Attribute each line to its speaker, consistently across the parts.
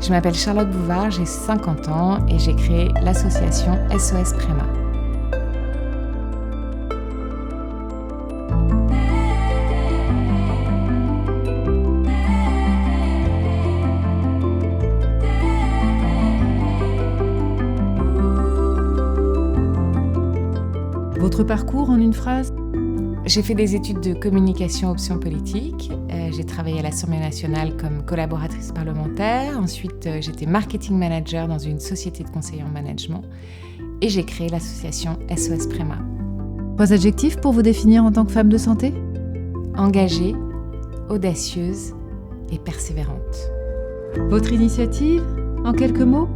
Speaker 1: Je m'appelle Charlotte Bouvard, j'ai 50 ans et j'ai créé l'association SOS Préma.
Speaker 2: Votre parcours en une phrase ?
Speaker 1: J'ai fait des études de communication option politique. J'ai travaillé à l'Assemblée nationale comme collaboratrice parlementaire. Ensuite, j'étais marketing manager dans une société de conseil en management. Et j'ai créé l'association SOS Préma.
Speaker 2: 3 adjectifs pour vous définir en tant que femme de santé ?
Speaker 1: Engagée, audacieuse et persévérante.
Speaker 2: Votre initiative, en quelques mots ?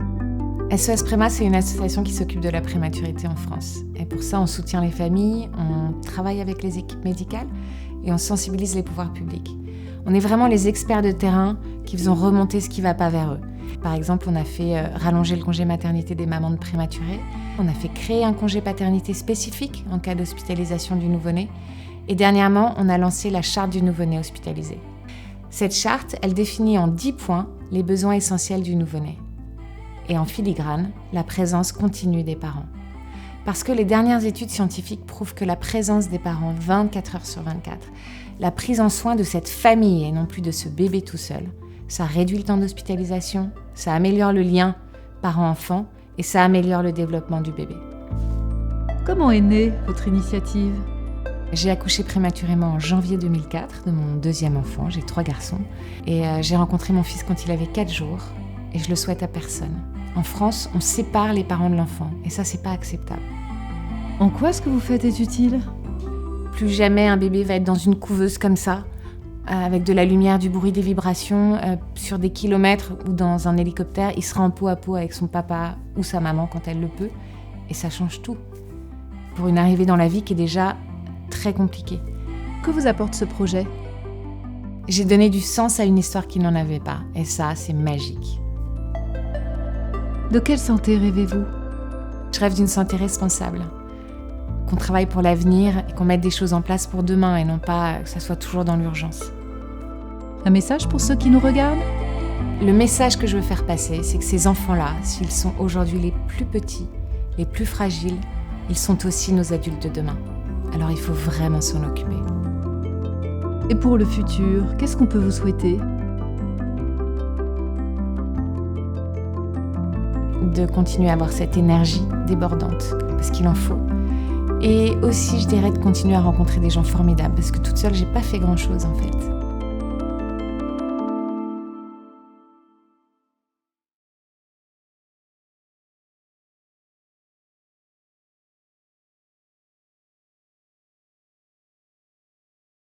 Speaker 1: SOS Préma, c'est une association qui s'occupe de la prématurité en France. Et pour ça, on soutient les familles, on travaille avec les équipes médicales et on sensibilise les pouvoirs publics. On est vraiment les experts de terrain qui faisons remonter ce qui ne va pas vers eux. Par exemple, on a fait rallonger le congé maternité des mamans de prématurés. On a fait créer un congé paternité spécifique en cas d'hospitalisation du nouveau-né. Et dernièrement, on a lancé la charte du nouveau-né hospitalisé. Cette charte, elle définit en 10 points les besoins essentiels du nouveau-né. Et en filigrane, la présence continue des parents. Parce que les dernières études scientifiques prouvent que la présence des parents 24 heures sur 24, la prise en soin de cette famille et non plus de ce bébé tout seul, ça réduit le temps d'hospitalisation, ça améliore le lien parent-enfant et ça améliore le développement du bébé.
Speaker 2: Comment est née votre initiative ?
Speaker 1: J'ai accouché prématurément en janvier 2004 de mon 2e enfant, j'ai 3 garçons. Et j'ai rencontré mon fils quand il avait 4 jours et je le souhaite à personne. En France, on sépare les parents de l'enfant et ça, c'est pas acceptable.
Speaker 2: En quoi ce que vous faites est utile ?
Speaker 1: Plus jamais un bébé va être dans une couveuse comme ça, avec de la lumière, du bruit, des vibrations, sur des kilomètres ou dans un hélicoptère. Il sera en peau à peau avec son papa ou sa maman quand elle le peut. Et ça change tout. Pour une arrivée dans la vie qui est déjà très compliquée.
Speaker 2: Que vous apporte ce projet ?
Speaker 1: J'ai donné du sens à une histoire qui n'en avait pas. Et ça, c'est magique.
Speaker 2: De quelle santé rêvez-vous ?
Speaker 1: Je rêve d'une santé responsable. Qu'on travaille pour l'avenir et qu'on mette des choses en place pour demain et non pas que ça soit toujours dans l'urgence.
Speaker 2: Un message pour ceux qui nous regardent ?
Speaker 1: Le message que je veux faire passer, c'est que ces enfants-là, s'ils sont aujourd'hui les plus petits, les plus fragiles, ils sont aussi nos adultes de demain. Alors il faut vraiment s'en occuper.
Speaker 2: Et pour le futur, qu'est-ce qu'on peut vous souhaiter ?
Speaker 1: De continuer à avoir cette énergie débordante, parce qu'il en faut. Et aussi, je dirais, de continuer à rencontrer des gens formidables, parce que toute seule, j'ai pas fait grand-chose en fait.